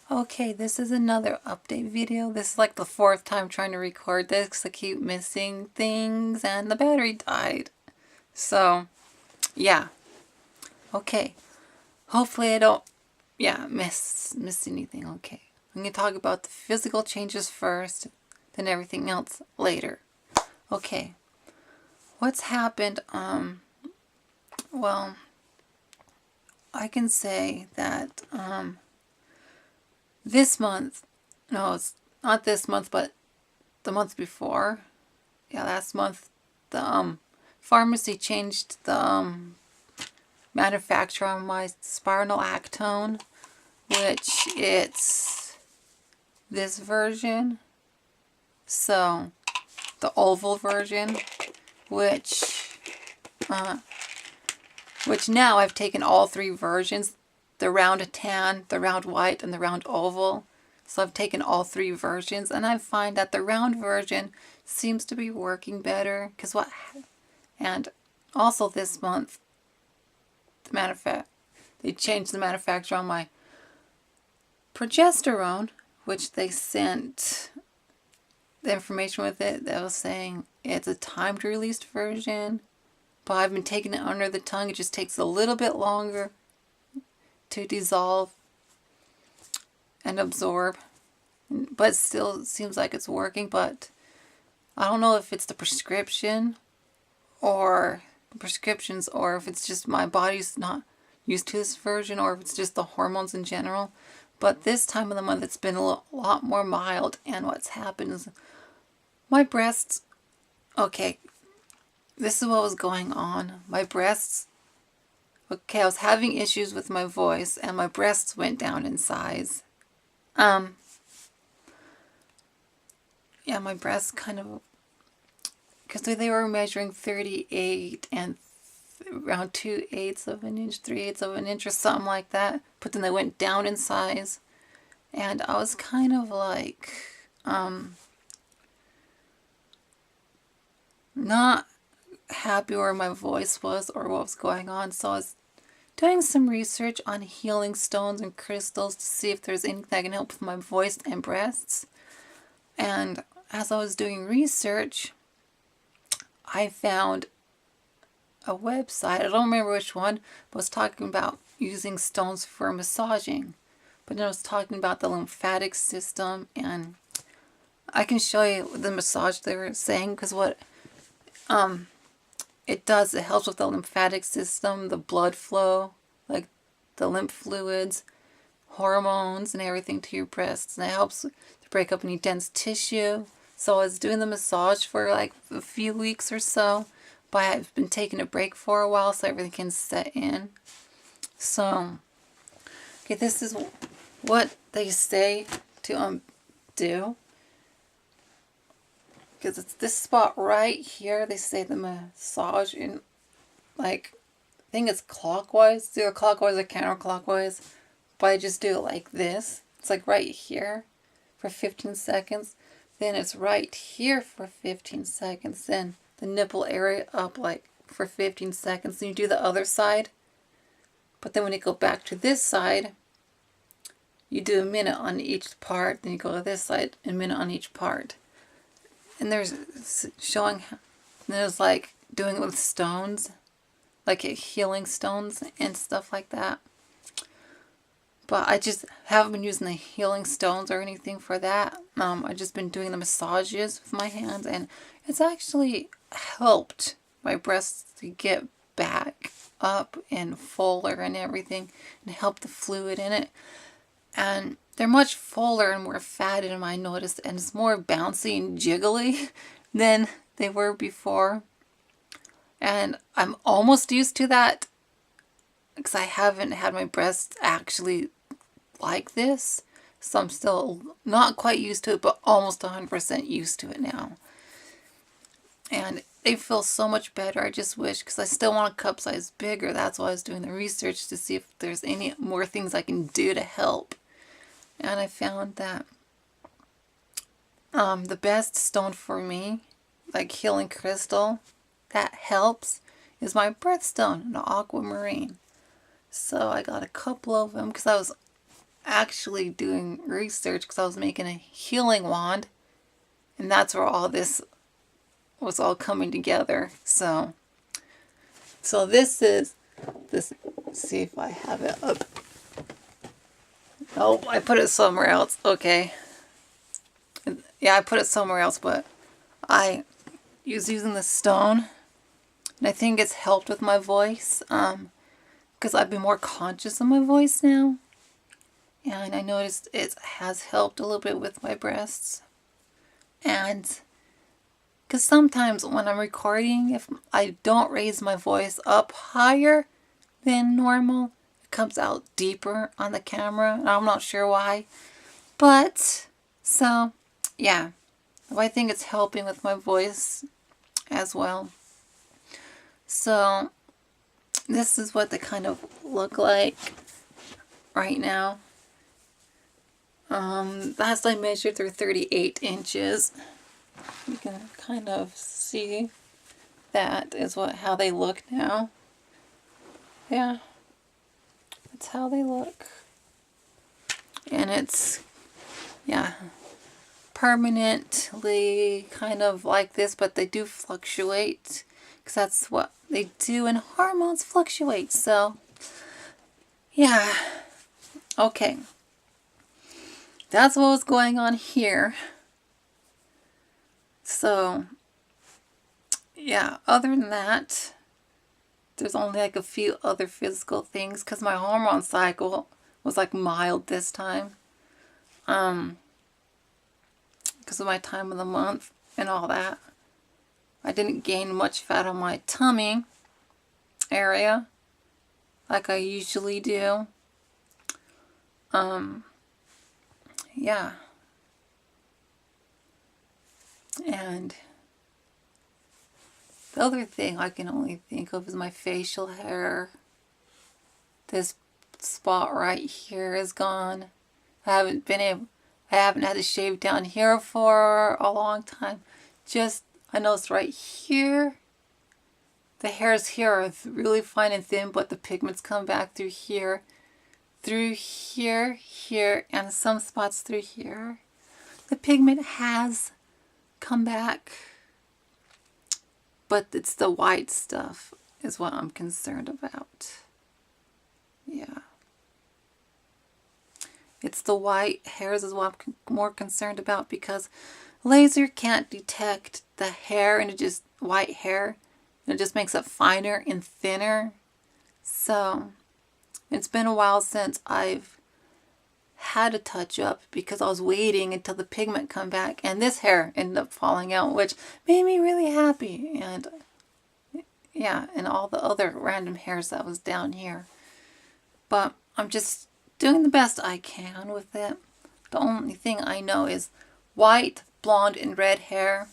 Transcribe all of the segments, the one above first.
Okay, this is another update video. This is like the fourth time trying to record this because I keep missing things and the battery died. So, yeah. Okay. Hopefully I don't, miss anything. Okay. I'm going to talk about the physical changes first, then everything else later. Okay. What's happened? Well, I can say that, this month, no, it's not this month, but the month before, last month, the pharmacy changed the manufacturer on my spironolactone, which it's this version, so the oval version, which now I've taken all three versions, the round tan, the round white, and the round oval. So I've taken all three versions, and I find that the round version seems to be working better. And also this month, they changed the manufacturer on my progesterone, which they sent the information with it that was saying it's a timed released version, but I've been taking it under the tongue. It just takes a little bit longer to dissolve and absorb, but still it seems like it's working. But I don't know if it's the prescriptions or if it's just my body's not used to this version, or if it's just the hormones in general. But this time of the month it's been a lot more mild, and what's happened is my breasts, okay, this is what was going on. My breasts, okay, I was having issues with my voice, and my breasts went down in size. My breasts kind of, because they were measuring 38 and around 2/8 of an inch, 3/8 of an inch, or something like that. But then they went down in size, and I was kind of like, not happy where my voice was or what was going on. So I was doing some research on healing stones and crystals to see if there's anything that can help with my voice and breasts. And as I was doing research, I found a website, I don't remember which one, but was talking about using stones for massaging. But then I was talking about the lymphatic system, and I can show you the massage they were saying, because what it does, it helps with the lymphatic system, the blood flow, like the lymph fluids, hormones, and everything to your breasts. And it helps to break up any dense tissue. So I was doing the massage for like a few weeks or so, but I've been taking a break for a while so everything can set in. So, okay, this is what they say to do. Because it's this spot right here. They say the massage in, like, I think it's clockwise. It's either clockwise or counterclockwise. But I just do it like this. It's like right here for 15 seconds. Then it's right here for 15 seconds. Then the nipple area up like for 15 seconds. Then you do the other side. But then when you go back to this side, you do a minute on each part. Then you go to this side, a minute on each part. And there's showing, there's like doing it with stones, like healing stones and stuff like that. But I just haven't been using the healing stones or anything for that. I've just been doing the massages with my hands, and it's actually helped my breasts to get back up and fuller and everything, and help the fluid in it. And they're much fuller and more fatted, and I noticed, and it's more bouncy and jiggly than they were before. And I'm almost used to that, because I haven't had my breasts actually like this. So I'm still not quite used to it, but almost 100% used to it now. And they feel so much better. I just wish, because I still want a cup size bigger. That's why I was doing the research, to see if there's any more things I can do to help. And I found that the best stone for me, like healing crystal, that helps, is my birthstone, the aquamarine. So I got a couple of them, because actually doing research because I was making a healing wand, and that's where all this was all coming together. So this is this. See if I have it up. Oh, I put it somewhere else. Okay. Yeah, I put it somewhere else, but I was using the stone, and I think it's helped with my voice. Because I've been more conscious of my voice now, and I noticed it has helped a little bit with my breasts. And because sometimes when I'm recording, if I don't raise my voice up higher than normal, it comes out deeper on the camera, and I'm not sure why. But, so, yeah, I think it's helping with my voice as well. So, this is what they kind of look like right now. Last I measured, they're 38 inches. You can kind of see that is how they look now. Yeah, that's how they look. And it's, yeah, permanently kind of like this, but they do fluctuate, because that's what they do, and hormones fluctuate. So, yeah, okay. That's what was going on here. So, yeah, other than that, there's only like a few other physical things, because my hormone cycle was like mild this time. Because of my time of the month and all that. I didn't gain much fat on my tummy area like I usually do. Yeah. And the other thing I can only think of is my facial hair. This spot right here is gone. I haven't had to shave down here for a long time. I noticed right here, the hairs here are really fine and thin, but the pigments come back through here, here, and some spots through here. The pigment has come back, but it's the white stuff is what I'm concerned about. Yeah. It's the white hairs is what I'm more concerned about, because laser can't detect the hair, and it just, white hair, and it just makes it finer and thinner. So, it's been a while since I've had a touch up, because I was waiting until the pigment come back, and this hair ended up falling out, which made me really happy. And yeah, and all the other random hairs that was down here. But I'm just doing the best I can with it. The only thing I know is white, blonde, and red hair.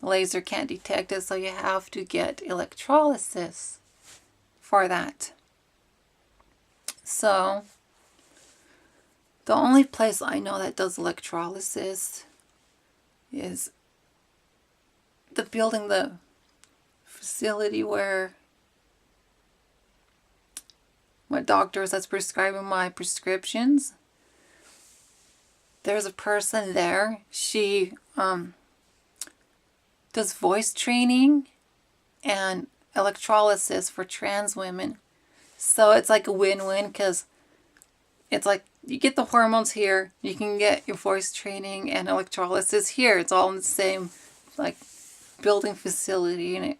Laser can't detect it, so you have to get electrolysis for that. So, the only place I know that does electrolysis is the facility where my doctor that's prescribing my prescriptions. There's a person there. She does voice training and electrolysis for trans women. So it's like a win-win, because it's like you get the hormones here, you can get your voice training and electrolysis here. It's all in the same like building facility and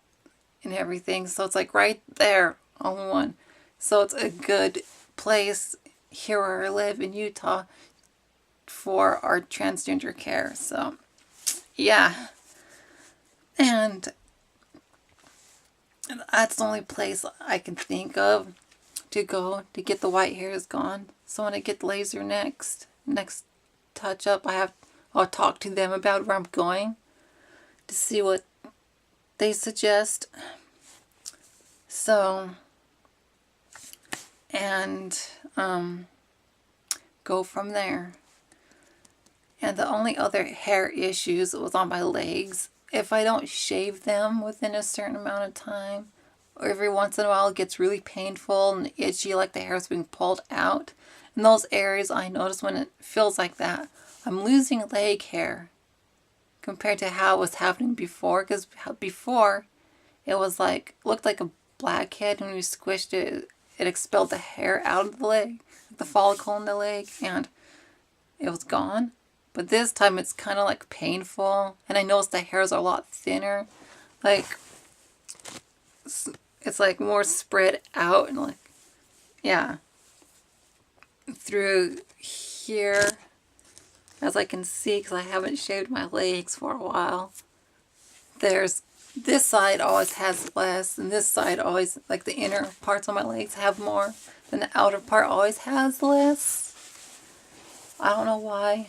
everything. So it's like right there, all in one. So it's a good place here where I live in Utah for our transgender care. So yeah. And that's the only place I can think of to go to get the white hairs gone. So when I get the laser next touch up, I'll talk to them about where I'm going to see what they suggest. So, and go from there. And the only other hair issues was on my legs. If I don't shave them within a certain amount of time, or every once in a while it gets really painful and itchy, like the hair's being pulled out, In those areas, I notice when it feels like that, I'm losing leg hair compared to how it was happening before. Because before, it was like, looked like a blackhead, and when you squished it, it expelled the hair out of the leg, the follicle in the leg, and it was gone. But this time it's kind of like painful, and I noticed the hairs are a lot thinner. Like, it's like more spread out, and like, yeah, through here, as I can see, because I haven't shaved my legs for a while. There's this side always has less, and this side always, like the inner parts of my legs have more, then the outer part always has less. I don't know why.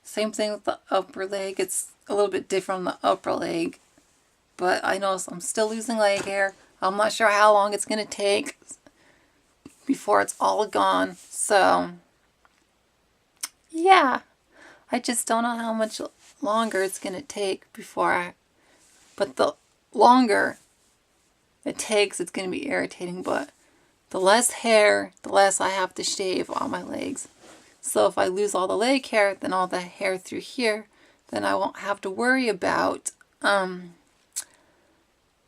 Same thing with the upper leg. It's a little bit different on the upper leg, but I notice I'm still losing leg hair. I'm not sure how long it's going to take before it's all gone. So, yeah. I just don't know how much longer it's going to take before but the longer it takes, it's going to be irritating. But the less hair, the less I have to shave on my legs. So if I lose all the leg hair, then all the hair through here, then I won't have to worry about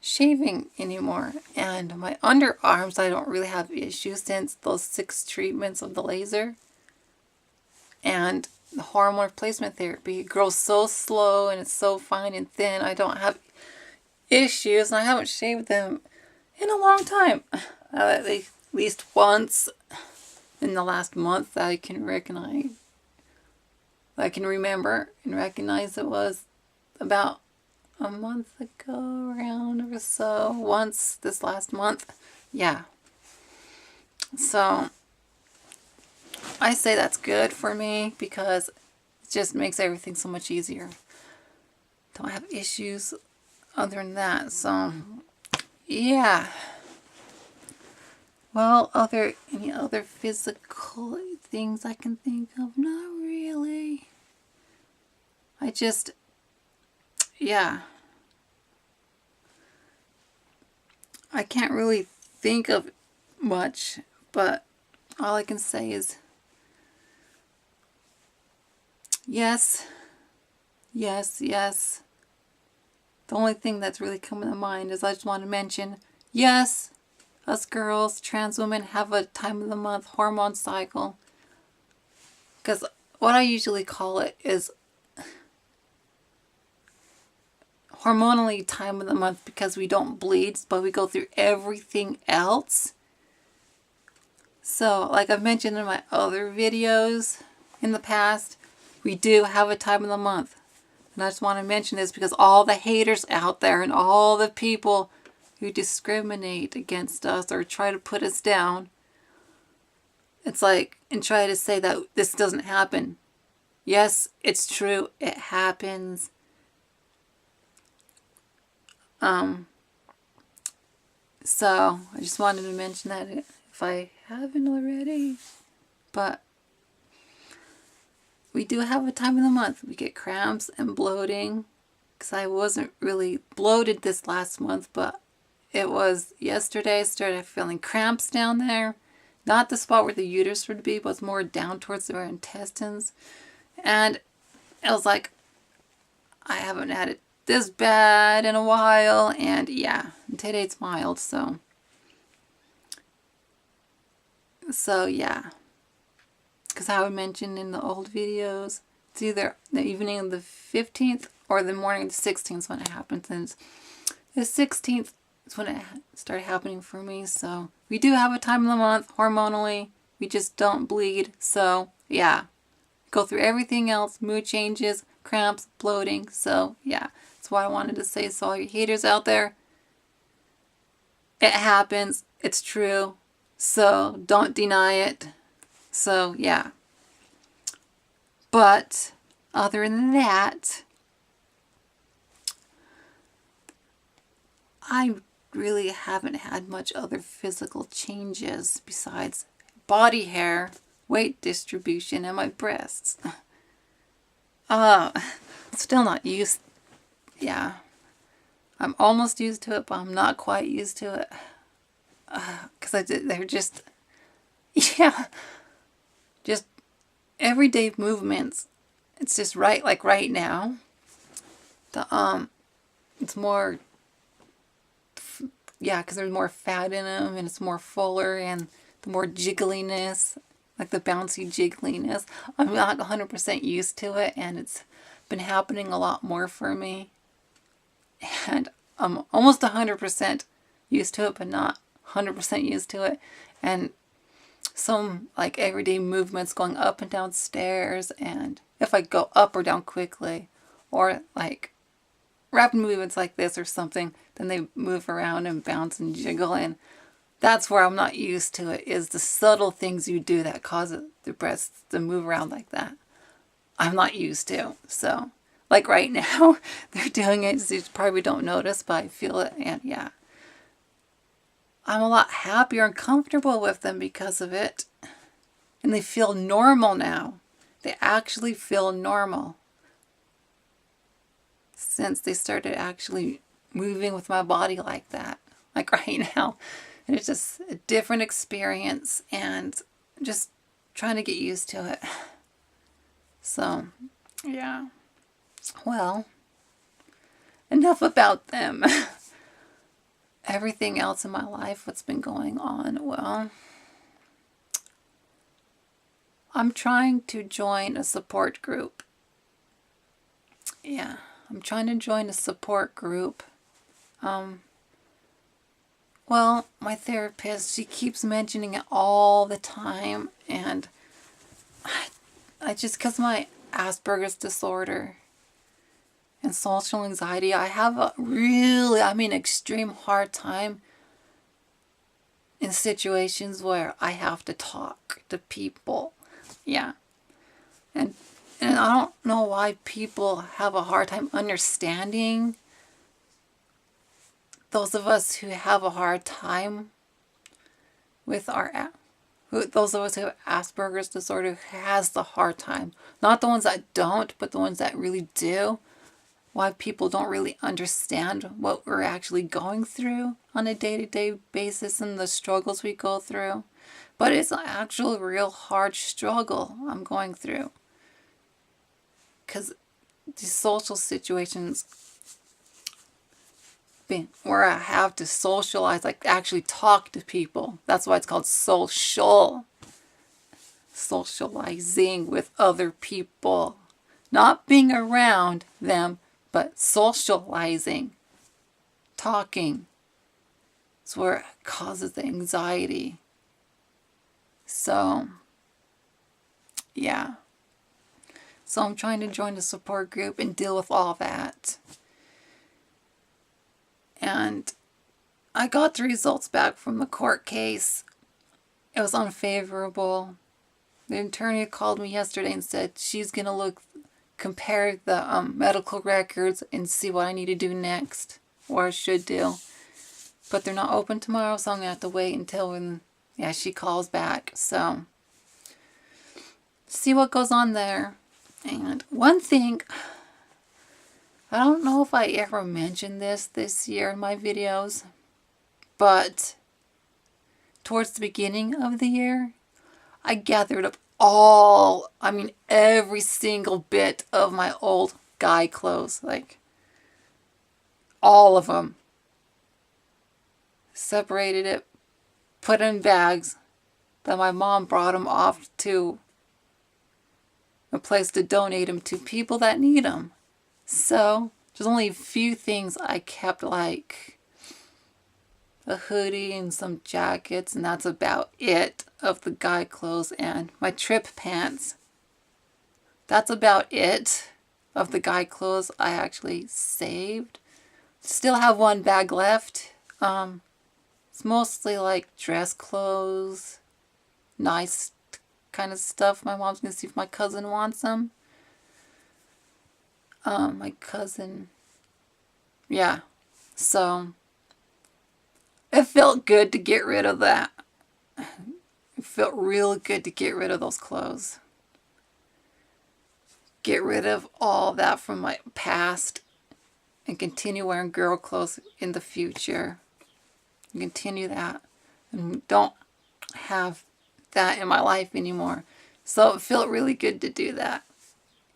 shaving anymore. And my underarms, I don't really have issues since those 6 treatments of the laser and the hormone replacement therapy. It grows so slow and it's so fine and thin. I don't have issues, and I haven't shaved them in a long time. At least once in the last month that I can recognize. I can remember and recognize it was about a month ago, around or so. Once this last month. Yeah. So I say that's good for me because it just makes everything so much easier. Don't have issues other than that. So yeah. Well, any other physical things I can think of? Not really. Yeah. I can't really think of much, but all I can say is yes, yes, yes. The only thing that's really coming to mind is I just want to mention, yes, us girls, trans women, have a time of the month hormone cycle. Because what I usually call it is hormonally time of the month because we don't bleed, but we go through everything else. So, like I've mentioned in my other videos in the past, we do have a time of the month. And I just want to mention this because all the haters out there and all the people who discriminate against us or try to put us down, it's like, and try to say that this doesn't happen. Yes, it's true. It happens. So I just wanted to mention that if I haven't already. But we do have a time of the month. We get cramps and bloating. Because I wasn't really bloated this last month, but it was yesterday. I started feeling cramps down there. Not the spot where the uterus would be, but it's more down towards our intestines. And it was like, I haven't had it this bad in a while. And yeah, today it's mild, so yeah. Because I would mention in the old videos, it's either the evening of the 15th or the morning of the 16th when it happens. And the 16th is when it started happening for me. So we do have a time of the month hormonally. We just don't bleed. So yeah, go through everything else, mood changes, cramps, bloating. So yeah, that's what I wanted to say. So all you haters out there, it happens. It's true. So don't deny it. So yeah. But other than that, I really haven't had much other physical changes besides body hair, weight distribution, and my breasts. Still not used. Yeah. I'm almost used to it, but I'm not quite used to it. Because they're just, yeah. everyday movements, it's just right, like right now, it's more, yeah, because there's more fat in them and it's more fuller and the more jiggliness, like the bouncy jiggliness. I'm not 100% used to it, and it's been happening a lot more for me. And I'm almost 100% used to it, but not 100% used to it. And some like everyday movements going up and down stairs, and if I go up or down quickly, or like rapid movements like this or something, then they move around and bounce and jiggle, and that's where I'm not used to it, is the subtle things you do that cause the breasts to move around like that. I'm not used to. So like right now they're doing it, so you probably don't notice, but I feel it, and yeah, I'm a lot happier and comfortable with them because of it. And they feel normal now. They actually feel normal since they started actually moving with my body like that, like right now. And it's just a different experience, and just trying to get used to it. So, yeah. Well, enough about them. Everything else in my life, what's been going on? Well, I'm trying to join a support group. Yeah, I'm trying to join a support group. Well, my therapist, she keeps mentioning it all the time, and I just, because my Asperger's disorder and social anxiety, I have a really, extreme hard time in situations where I have to talk to people. Yeah. And I don't know why people have a hard time understanding those of us who have a hard time with those of us who have Asperger's disorder, who has the hard time. Not the ones that don't, but the ones that really do. Why people don't really understand what we're actually going through on a day-to-day basis and the struggles we go through. But it's an actual real hard struggle I'm going through. Because these social situations where I have to socialize, like actually talk to people. That's why it's called social. Socializing with other people. Not being around them, but socializing. Talking. It's where it causes the anxiety. So, yeah. So I'm trying to join the support group and deal with all that. And I got the results back from the court case. It was unfavorable. The attorney called me yesterday and said she's going to compare the medical records and see what I need to do next, or I should do. But they're not open tomorrow, so I'm going to have to wait until when she calls back. So, see what goes on there. And one thing, I don't know if I ever mentioned this year in my videos, but towards the beginning of the year, I gathered up every single bit of my old guy clothes, like all of them. Separated it, put in bags, that my mom brought them off to a place to donate them to people that need them. So, there's only a few things I kept, like a hoodie and some jackets, and that's about it of the guy clothes, and my trip pants. That's about it of the guy clothes I actually saved. Still have one bag left. It's mostly like dress clothes, nice kind of stuff. My mom's gonna see if my cousin wants them. My cousin, yeah. So it felt good to get rid of that. It felt real good to get rid of those clothes. Get rid of all that from my past and continue wearing girl clothes in the future. Continue that and don't have that in my life anymore. So it felt really good to do that.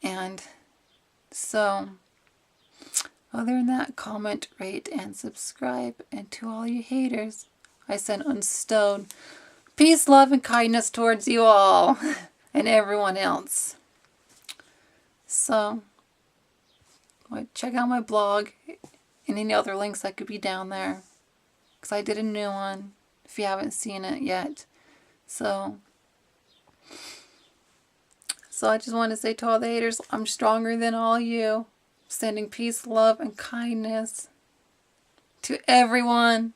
And so, other than that, comment, rate, and subscribe. And to all you haters, I send unstowed peace, love, and kindness towards you all and everyone else. So, check out my blog and any other links that could be down there. Because I did a new one if you haven't seen it yet. So I just want to say to all the haters, I'm stronger than all you. Sending peace, love, and kindness to everyone.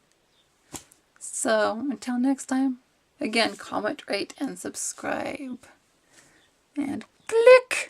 So until next time, again, comment, rate, and subscribe. And click!